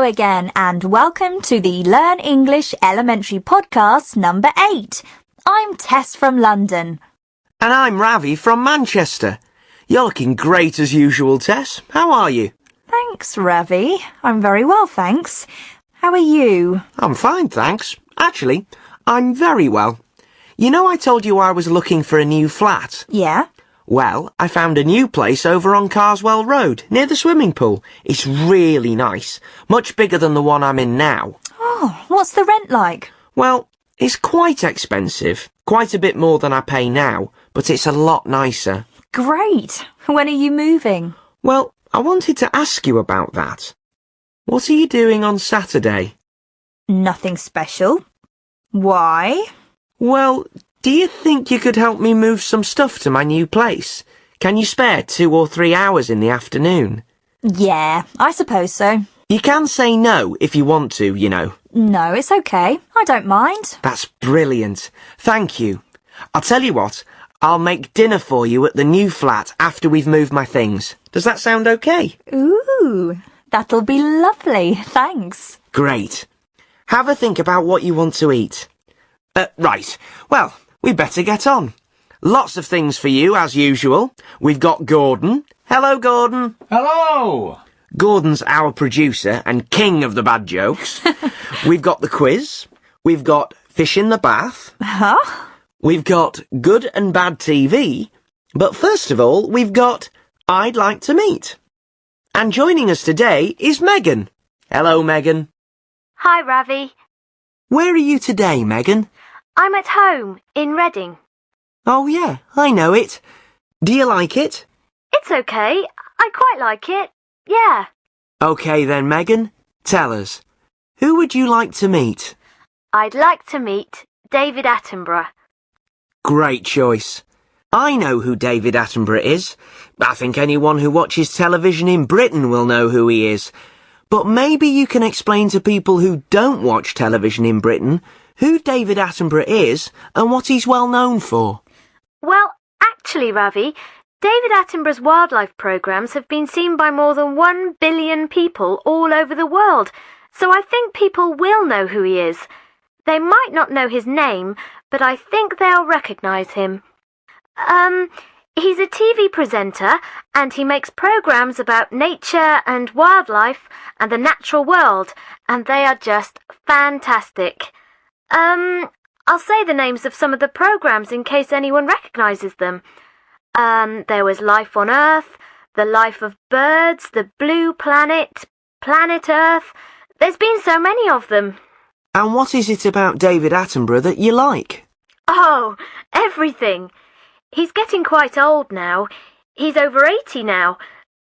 again and welcome to the Learn English Elementary podcast number 8. I'm Tess from London. And I'm Ravi from Manchester. You're looking great as usual, Tess. How are you? Thanks, Ravi. I'm very well, thanks. How are you? I'm fine, thanks. Actually, I'm very well. You know I told you I was looking for a new flat? Yeah? Well, I found a new place over on Carswell Road, near the swimming pool. It's really nice. Much bigger than the one I'm in now. Oh, what's the rent like? Well, it's quite expensive. Quite a bit more than I pay now, but it's a lot nicer. Great. When are you moving? Well, I wanted to ask you about that. What are you doing on Saturday? Nothing special. Why? Well, do you think you could help me move some stuff to my new place? Can you spare 2 or 3 hours in the afternoon? Yeah, I suppose so. You can say no if you want to, you know. No, it's okay. I don't mind. That's brilliant. Thank you. I'll tell you what, I'll make dinner for you at the new flat after we've moved my things. Does that sound okay? Ooh, that'll be lovely. Thanks. Great. Have a think about what you want to eat. Right. Well, we better get on. Lots of things for you, as usual. We've got Gordon. Hello, Gordon. Hello! Gordon's our producer and king of the bad jokes. We've got the quiz. We've got fish in the bath. Huh? We've got good and bad TV. But first of all, we've got I'd like to meet. And joining us today is Megan. Hello, Megan. Hi, Ravi. Where are you today, Megan? I'm at home, in Reading. Oh, yeah, I know it. Do you like it? It's okay. I quite like it. Yeah. OK then, Megan. Tell us. Who would you like to meet? I'd like to meet David Attenborough. Great choice. I know who David Attenborough is. I think anyone who watches television in Britain will know who he is. But maybe you can explain to people who don't watch television in Britain who David Attenborough is and what he's well known for. Well, actually, Ravi, David Attenborough's wildlife programmes have been seen by more than 1 billion people all over the world, so I think people will know who he is. They might not know his name, but I think they'll recognise him. He's a TV presenter, and he makes programmes about nature and wildlife and the natural world, and they are just fantastic. I'll say the names of some of the programmes in case anyone recognises them. There was Life on Earth, The Life of Birds, The Blue Planet, Planet Earth. There's been so many of them. And what is it about David Attenborough that you like? Oh, everything. He's getting quite old now. He's over 80 now,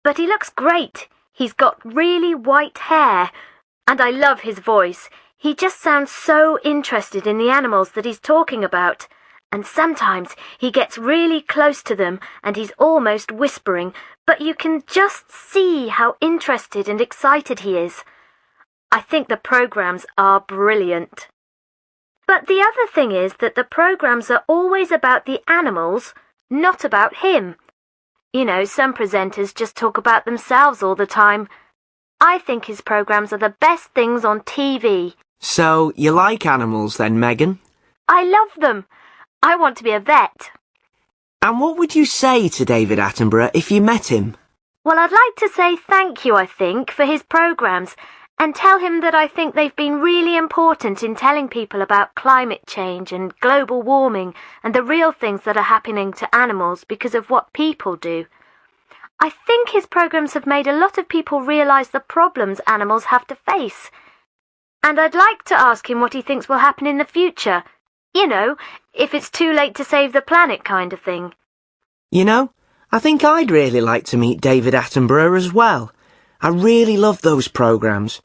but he looks great. He's got really white hair, and I love his voice. He just sounds so interested in the animals that he's talking about. And sometimes he gets really close to them and he's almost whispering, but you can just see how interested and excited he is. I think the programmes are brilliant. But the other thing is that the programmes are always about the animals, not about him. You know, some presenters just talk about themselves all the time. I think his programmes are the best things on TV. So, you like animals then, Megan? I love them. I want to be a vet. And what would you say to David Attenborough if you met him? Well, I'd like to say thank you, I think, for his programmes, and tell him that I think they've been really important in telling people about climate change and global warming and the real things that are happening to animals because of what people do. I think his programmes have made a lot of people realise the problems animals have to face. And I'd like to ask him what he thinks will happen in the future. You know, if it's too late to save the planet kind of thing. You know, I think I'd really like to meet David Attenborough as well. I really love those programmes.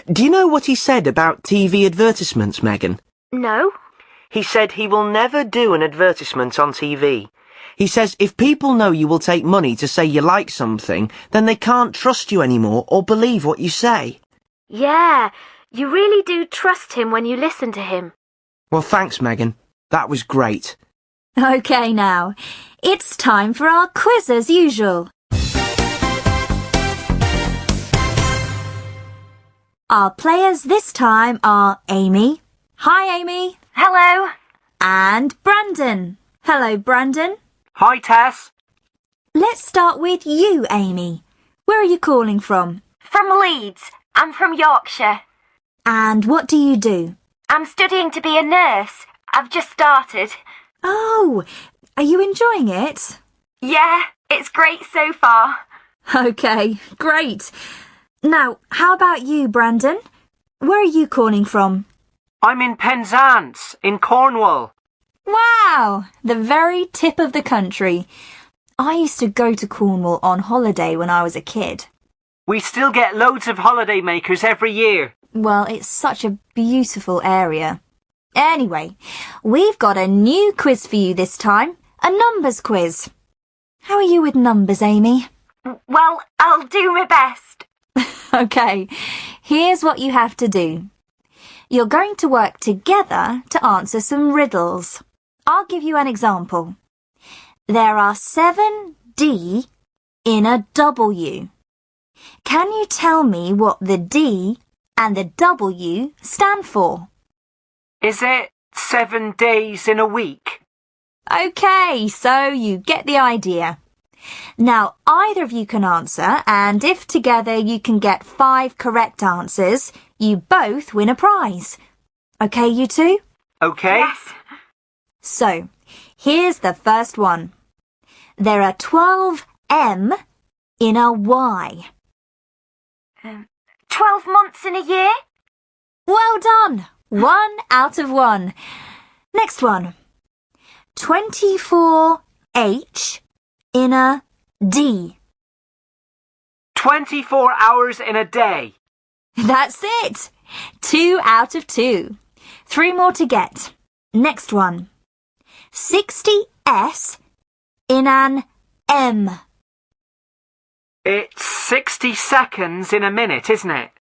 Do you know what he said about TV advertisements, Megan? No. He said he will never do an advertisement on TV. He says if people know you will take money to say you like something, then they can't trust you anymore or believe what you say. Yeah, you really do trust him when you listen to him. Well, thanks, Megan. That was great. OK now, it's time for our quiz as usual. Our players this time are Amy. Hi, Amy. Hello. And Brandon. Hello, Brandon. Hi, Tess. Let's start with you, Amy. Where are you calling from? From Leeds. I'm from Yorkshire. And what do you do? I'm studying to be a nurse. I've just started. Oh, are you enjoying it? Yeah, it's great so far. Okay, great. Now, how about you, Brandon? Where are you calling from? I'm in Penzance, in Cornwall. Wow, the very tip of the country. I used to go to Cornwall on holiday when I was a kid. We still get loads of holiday makers every year. Well, it's such a beautiful area. Anyway, we've got a new quiz for you this time, a numbers quiz. How are you with numbers, Amy? Well, I'll do my best. Okay, here's what you have to do. You're going to work together to answer some riddles. I'll give you an example. There are 7 D in a W. Can you tell me what the D and the W stand for? Is it 7 days in a week? Okay, so you get the idea. Now, either of you can answer, and if together you can get 5 correct answers, you both win a prize. Okay, you two? Okay. Yes. So, here's the first one. There are 12 M in a Y. 12 months in a year? Well done! 1 out of 1. Next one. 24 H in a D. 24 hours in a day. That's it! 2 out of 2. 3 more to get. Next one. 60 S in an M. It's 60 seconds in a minute, isn't it?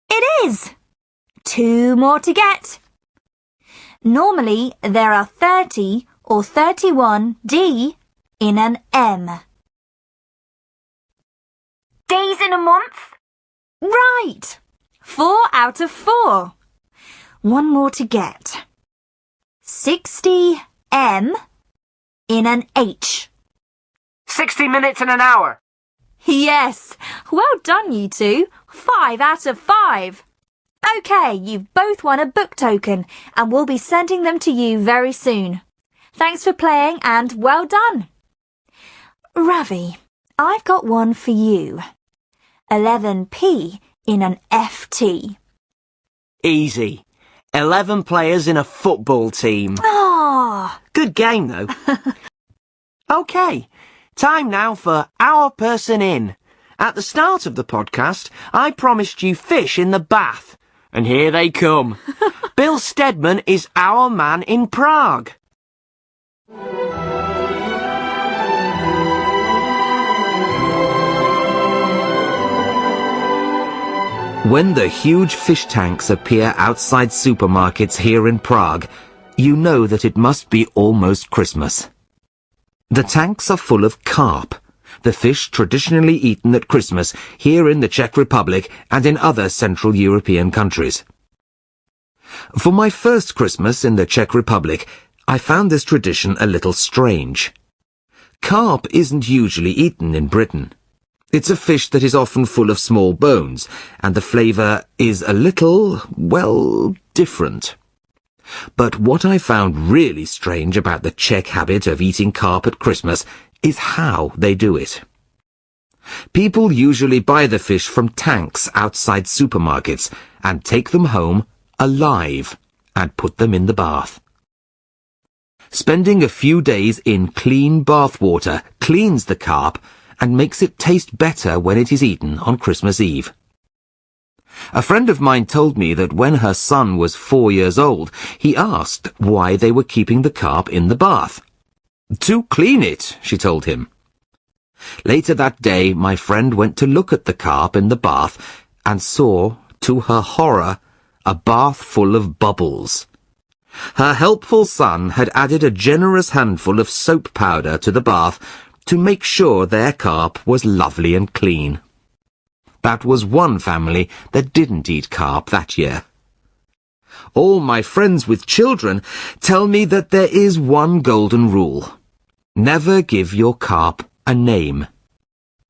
It is! 2 more to get. Normally, there are 30 or 31 D in an M. Days in a month? Right! 4 out of 4. 1 more to get. 60 M in an H. 60 minutes in an hour. Yes! Well done, you two. 5 out of 5. OK, you've both won a book token, and we'll be sending them to you very soon. Thanks for playing, and well done. Ravi, I've got one for you. 11P in an FT. Easy. 11 players in a football team. Ah! Good game, though. OK, time now for Our Person In. At the start of the podcast, I promised you fish in the bath. And here they come. Bill Stedman is our man in Prague. When the huge fish tanks appear outside supermarkets here in Prague, you know that it must be almost Christmas. The tanks are full of carp, the fish traditionally eaten at Christmas here in the Czech Republic and in other Central European countries. For my first Christmas in the Czech Republic, I found this tradition a little strange. Carp isn't usually eaten in Britain. It's a fish that is often full of small bones, and the flavour is a little, well, different. But what I found really strange about the Czech habit of eating carp at Christmas is how they do it. People usually buy the fish from tanks outside supermarkets and take them home alive and put them in the bath. Spending a few days in clean bath water cleans the carp and makes it taste better when it is eaten on Christmas Eve. A friend of mine told me that when her son was 4 years old, he asked why they were keeping the carp in the bath. "To clean it," she told him. Later that day, my friend went to look at the carp in the bath and saw, to her horror, a bath full of bubbles. Her helpful son had added a generous handful of soap powder to the bath to make sure their carp was lovely and clean. That was one family that didn't eat carp that year. All my friends with children tell me that there is one golden rule. Never give your carp a name.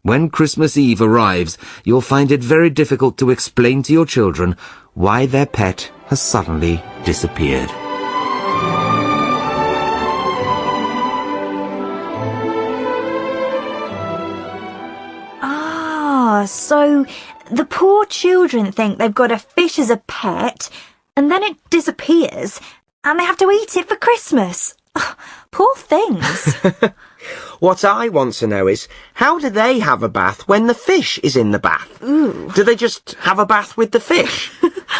When Christmas Eve arrives, you'll find it very difficult to explain to your children why their pet has suddenly disappeared. So the poor children think they've got a fish as a pet, and then it disappears, and they have to eat it for Christmas. Poor things. What I want to know is, how do they have a bath when the fish is in the bath? Ooh. Do they just have a bath with the fish?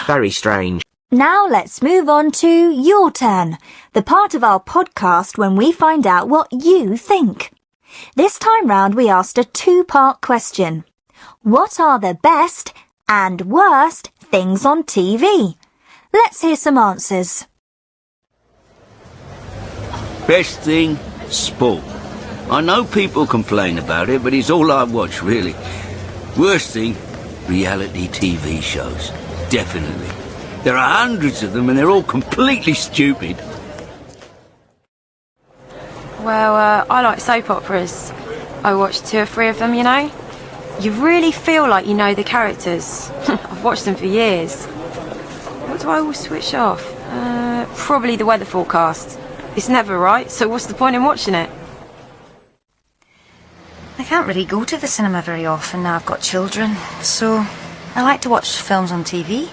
Very strange. Now let's move on to Your Turn, the part of our podcast when we find out what you think. This time round we asked a two-part question. What are the best and worst things on TV? Let's hear some answers. Best thing, sport. I know people complain about it, but it's all I watch, really. Worst thing, reality TV shows. Definitely. There are hundreds of them and they're all completely stupid. Well, I like soap operas. I watch 2 or 3 of them, you know. You really feel like you know the characters. I've watched them for years. What do I always switch off? Probably the weather forecast. It's never right, so what's the point in watching it? I can't really go to the cinema very often now I've got children, so I like to watch films on TV.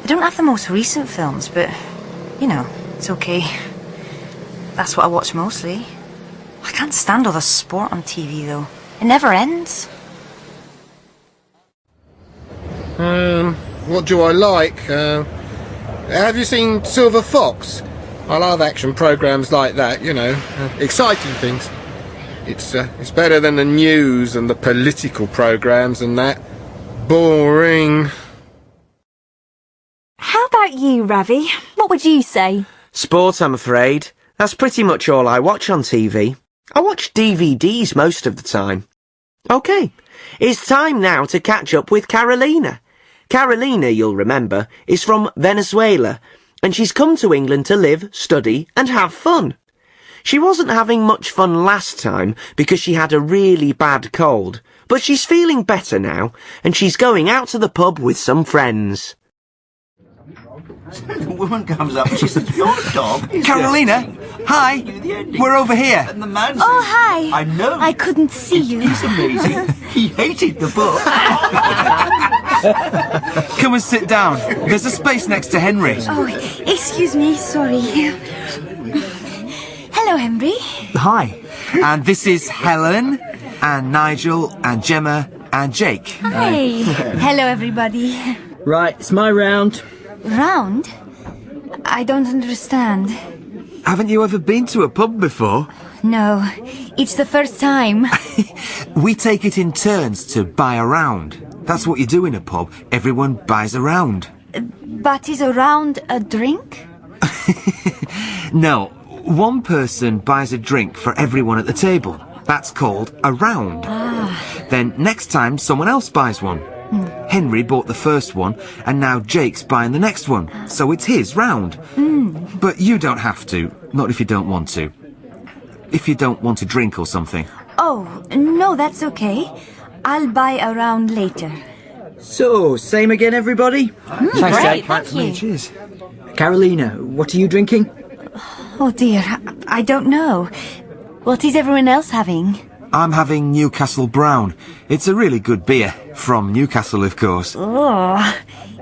They don't have the most recent films, but, you know, it's okay. That's what I watch mostly. I can't stand all the sport on TV, though. It never ends. What do I like? Have you seen Silver Fox? I love action programmes like that, you know, exciting things. It's better than the news and the political programmes and that. Boring. How about you, Ravi? What would you say? Sport, I'm afraid. That's pretty much all I watch on TV. I watch DVDs most of the time. OK, it's time now to catch up with Carolina. Carolina, you'll remember, is from Venezuela, and she's come to England to live, study, and have fun. She wasn't having much fun last time because she had a really bad cold, but she's feeling better now, and she's going out to the pub with some friends. The woman comes up and she says, "Your dog is Carolina, hi, we're over here." And the man says, Oh, hi. "I know. I couldn't see you. It's amazing. He hated the book." Come and sit down. There's a space next to Henry. Oh, excuse me, sorry. Hello, Henry. Hi. And this is Helen, and Nigel, and Gemma, and Jake. Hi. Hello, everybody. Right, it's my round. Round? I don't understand. Haven't you ever been to a pub before? No, it's the first time. We take it in turns to buy a round. That's what you do in a pub. Everyone buys a round. But is a round a drink? No, one person buys a drink for everyone at the table. That's called a round. Then next time someone else buys one. Henry bought the first one, and now Jake's buying the next one, so it's his round. But you don't have to, not if you don't want to. If you don't want to drink or something. Oh, no, that's okay. I'll buy a round later. So, same again, everybody? Thanks, Jake. thank you. Cheers. Carolina, what are you drinking? Oh, dear, I don't know. What is everyone else having? I'm having Newcastle Brown. It's a really good beer. From Newcastle, of course. Oh,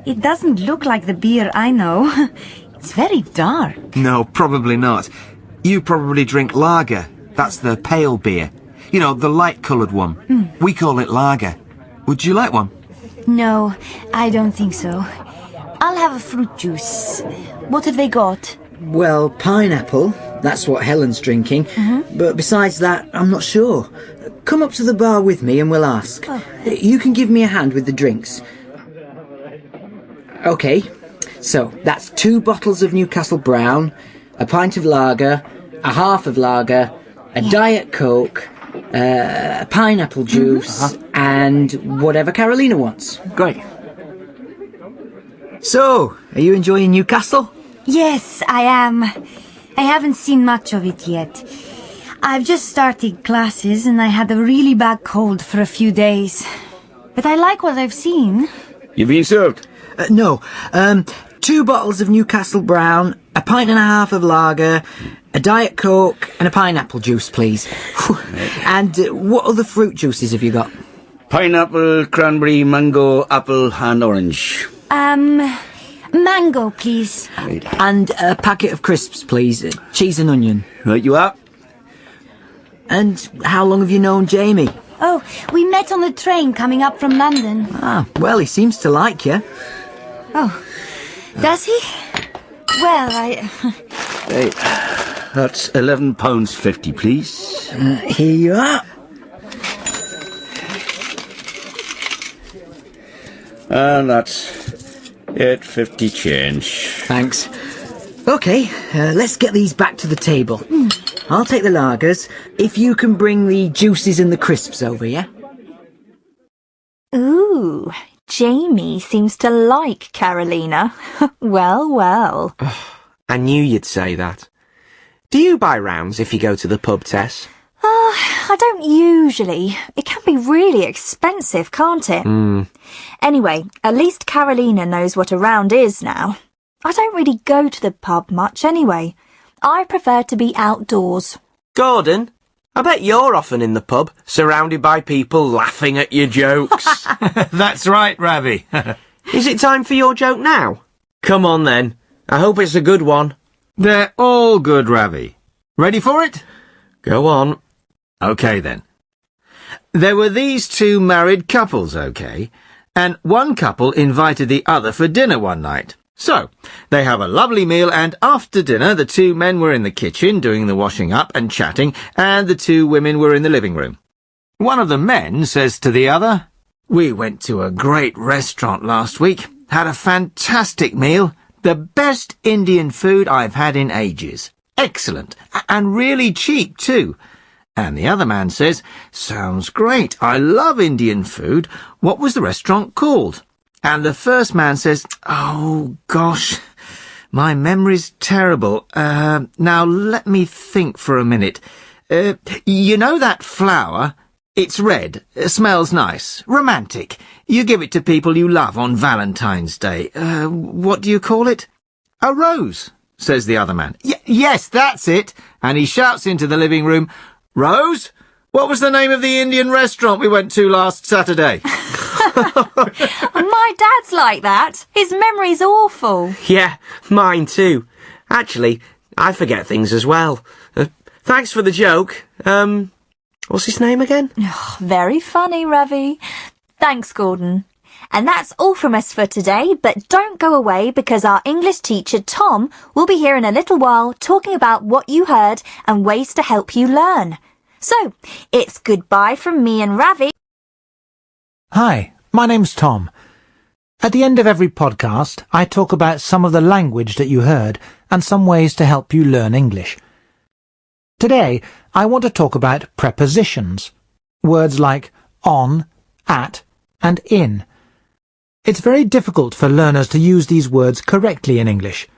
it doesn't look like the beer I know. It's very dark. No, probably not. You probably drink lager. That's the pale beer. You know, the light-coloured one. We call it lager. Would you like one? No, I don't think so. I'll have a fruit juice. What have they got? Well, pineapple. That's what Helen's drinking. But besides that, I'm not sure. Come up to the bar with me and we'll ask. You can give me a hand with the drinks. OK, so that's 2 bottles of Newcastle Brown, a pint of lager, a half of lager, a Diet Coke, pineapple juice, and whatever Carolina wants. Great. So, are you enjoying Newcastle? Yes, I am. I haven't seen much of it yet. I've just started classes and I had a really bad cold for a few days. But I like what I've seen. You been served? No. 2 bottles of Newcastle Brown, a pint and a half of lager, a Diet Coke and a pineapple juice, please. And what other fruit juices have you got? Pineapple, cranberry, mango, apple and orange. Mango, please. And a packet of crisps, please. Cheese and onion. Right you are. And how long have you known Jamie? Oh, we met on the train coming up from London. Ah, well, he seems to like you. Oh, does he? Well, Hey, that's £11.50, please. Here you are. And that's £8.50 change. Thanks. OK, let's get these back to the table. I'll take the lagers, if you can bring the juices and the crisps over, yeah? Ooh, Jamie seems to like Carolina. Well, well. I knew you'd say that. Do you buy rounds if you go to the pub, Tess? I don't usually. It can be really expensive, can't it? Anyway, at least Carolina knows what a round is now. I don't really go to the pub much anyway. I prefer to be outdoors. Gordon, I bet you're often in the pub, surrounded by people laughing at your jokes. That's right, Ravi. Is it time for your joke now? Come on then. I hope it's a good one. They're all good, Ravi. Ready for it? Go on. OK, then. There were these 2 married couples, OK? And one couple invited the other for dinner one night. So, they have a lovely meal, and after dinner, the 2 men were in the kitchen doing the washing up and chatting, and the 2 women were in the living room. One of the men says to the other, "We went to a great restaurant last week, had a fantastic meal, the best Indian food I've had in ages. Excellent, and really cheap too." And the other man says, "Sounds great, I love Indian food. What was the restaurant called?" And the first man says, "Oh, gosh, my memory's terrible. Now let me think for a minute. You know that flower? It's red, smells nice, romantic. You give it to people you love on Valentine's Day. What do you call it?" "A rose," says the other man. Yes, that's it." And he shouts into the living room, "Rose, what was the name of the Indian restaurant we went to last Saturday?" My dad's like that. His memory's awful. Yeah, mine too. Actually, I forget things as well. Thanks for the joke. What's his name again? Very funny, Ravi. Thanks, Gordon. And that's all from us for today, but don't go away because our English teacher, Tom, will be here in a little while talking about what you heard and ways to help you learn. So, it's goodbye from me and Ravi. Hi, my name's Tom. At the end of every podcast, I talk about some of the language that you heard and some ways to help you learn English. Today, I want to talk about prepositions, words like on, at, and in. It's very difficult for learners to use these words correctly in English.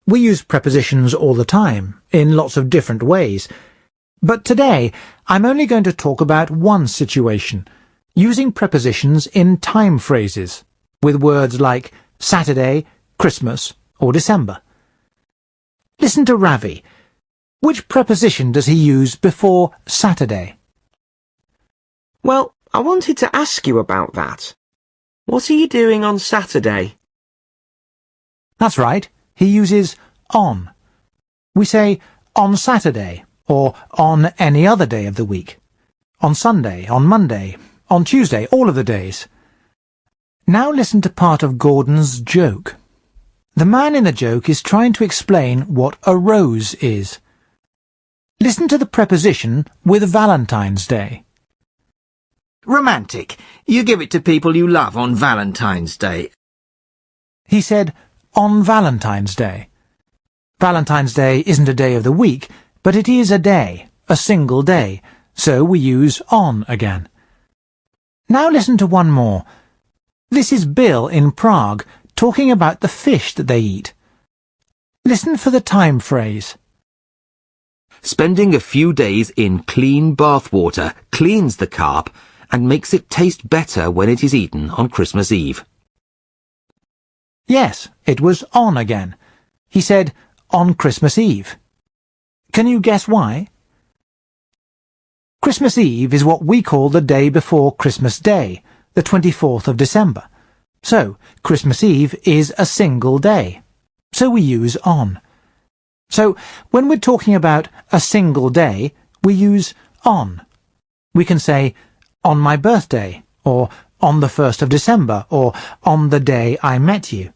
We use prepositions all the time, in lots of different ways. But today, I'm only going to talk about one situation, using prepositions in time phrases, with words like Saturday, Christmas, or December. Listen to Ravi. Which preposition does he use before Saturday? Well, I wanted to ask you about that. What are you doing on Saturday? That's right, he uses on. We say on Saturday, or on any other day of the week. On Sunday, on Monday, on Tuesday, all of the days. Now listen to part of Gordon's joke. The man in the joke is trying to explain what a rose is. Listen to the preposition with Valentine's Day. Romantic. You give it to people you love on Valentine's Day. He said, on Valentine's Day. Valentine's Day isn't a day of the week, but it is a day, a single day, so we use on again. Now listen to one more. This is Bill in Prague talking about the fish that they eat. Listen for the time phrase. Spending a few days in clean bathwater cleans the carp and makes it taste better when it is eaten on Christmas Eve. Yes, it was on again. He said on Christmas Eve. Can you guess why? Christmas Eve is what we call the day before Christmas Day, the 24th of December. So, Christmas Eve is a single day. So we use on. So, when we're talking about a single day, we use on. We can say, on my birthday, or on the 1st of December, or on the day I met you.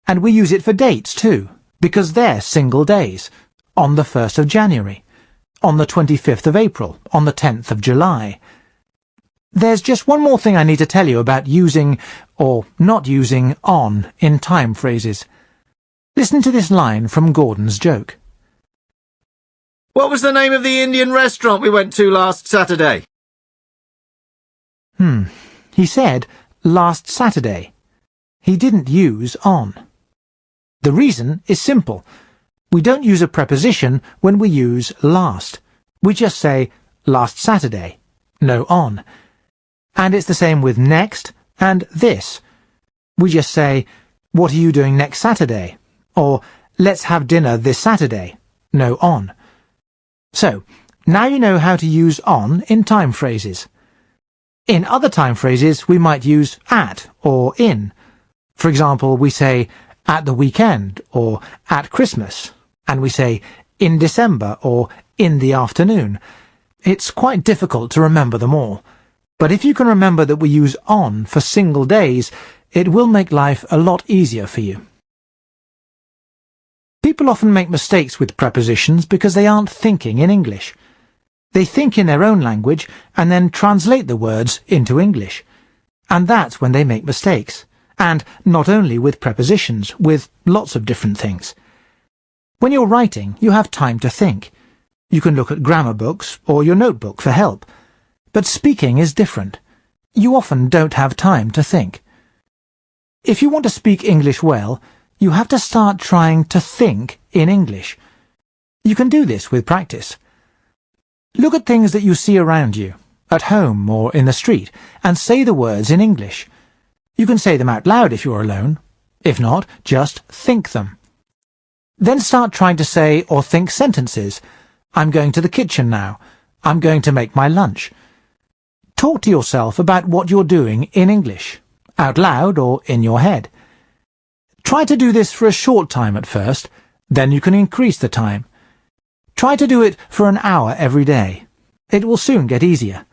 And we use it for dates too, because they're single days. On the 1st of January, on the 25th of April, on the 10th of July. There's just one more thing I need to tell you about using, or not using, on in time phrases. Listen to this line from Gordon's joke. What was the name of the Indian restaurant we went to last Saturday? He said last Saturday. He didn't use on. The reason is simple. We don't use a preposition when we use last. We just say last Saturday. No on. And it's the same with next and this. We just say, what are you doing next Saturday? Or let's have dinner this Saturday. No on. So, now you know how to use on in time phrases. In other time phrases, we might use at or in. For example, we say at the weekend or at Christmas, and we say in December or in the afternoon. It's quite difficult to remember them all, but if you can remember that we use on for single days, it will make life a lot easier for you. People often make mistakes with prepositions because they aren't thinking in English. They think in their own language and then translate the words into English. And that's when they make mistakes. And not only with prepositions, with lots of different things. When you're writing, you have time to think. You can look at grammar books or your notebook for help. But speaking is different. You often don't have time to think. If you want to speak English well, you have to start trying to think in English. You can do this with practice. Look at things that you see around you, at home or in the street, and say the words in English. You can say them out loud if you're alone. If not, just think them. Then start trying to say or think sentences. I'm going to the kitchen now. I'm going to make my lunch. Talk to yourself about what you're doing in English, out loud or in your head. Try to do this for a short time at first, then you can increase the time. Try to do it for an hour every day. It will soon get easier,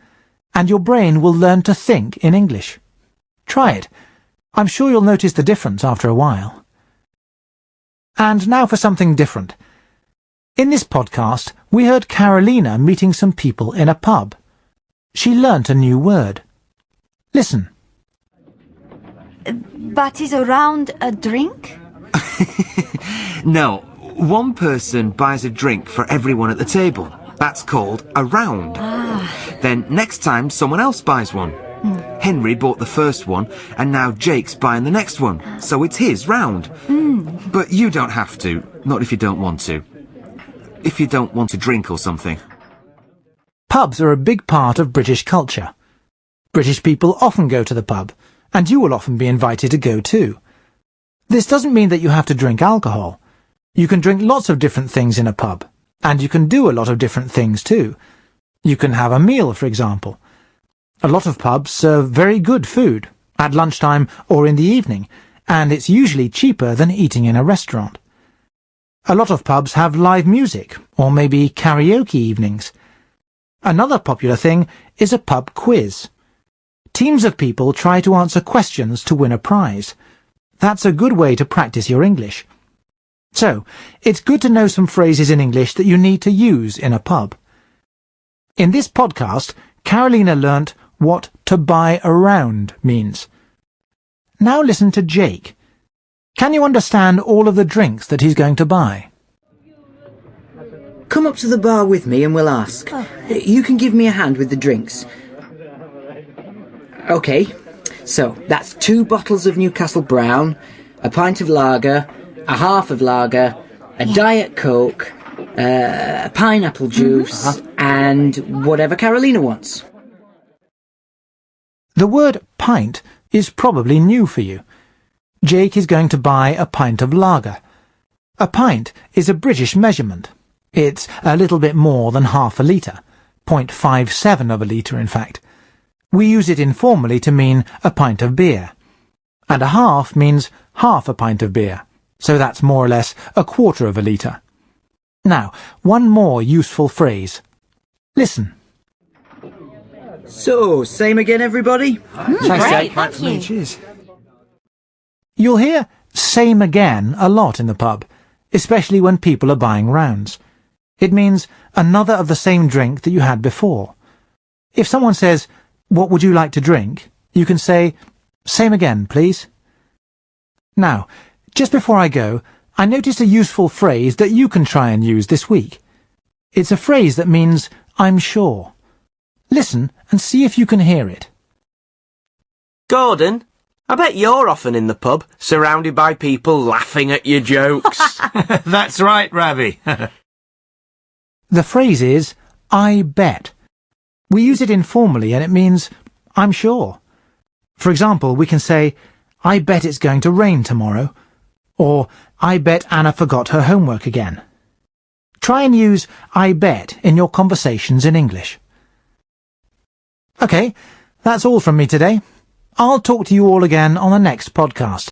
and your brain will learn to think in English. Try it. I'm sure you'll notice the difference after a while. And now for something different. In this podcast, we heard Carolina meeting some people in a pub. She learnt a new word. Listen. But is a round a drink? No, one person buys a drink for everyone at the table. That's called a round. Then next time someone else buys one. Henry bought the first one, and now Jake's buying the next one, so it's his round. But you don't have to, not if you don't want to. If you don't want to drink or something. Pubs are a big part of British culture. British people often go to the pub, and you will often be invited to go too. This doesn't mean that you have to drink alcohol. You can drink lots of different things in a pub, and you can do a lot of different things too. You can have a meal, for example. A lot of pubs serve very good food, at lunchtime or in the evening, and it's usually cheaper than eating in a restaurant. A lot of pubs have live music, or maybe karaoke evenings. Another popular thing is a pub quiz. Teams of people try to answer questions to win a prize. That's a good way to practice your English. So, it's good to know some phrases in English that you need to use in a pub. In this podcast, Carolina learnt what to buy around means. Now listen to Jake. Can you understand all of the drinks that he's going to buy? Come up to the bar with me and we'll ask. You can give me a hand with the drinks. OK, so that's 2 bottles of Newcastle Brown, a pint of lager, a half of lager, a Diet Coke, pineapple juice, and whatever Carolina wants. The word pint is probably new for you. Jake is going to buy a pint of lager. A pint is a British measurement. It's a little bit more than half a litre, 0.57 of a litre in fact. We use it informally to mean a pint of beer. And a half means half a pint of beer, so that's more or less a quarter of a litre. Now, one more useful phrase. Listen. So, same again, everybody? Thanks, Great, Jake. thank you. Cheers. You'll hear same again a lot in the pub, especially when people are buying rounds. It means another of the same drink that you had before. If someone says, "What would you like to drink?" you can say, "Same again, please." Now, just before I go, I noticed a useful phrase that you can try and use this week. It's a phrase that means "I'm sure." Listen and see if you can hear it. Gordon, I bet you're often in the pub, surrounded by people laughing at your jokes. That's right, Ravi. The phrase is, "I bet." We use it informally and it means, "I'm sure." For example, we can say, "I bet it's going to rain tomorrow," or "I bet Anna forgot her homework again." Try and use "I bet" in your conversations in English. OK, that's all from me today. I'll talk to you all again on the next podcast.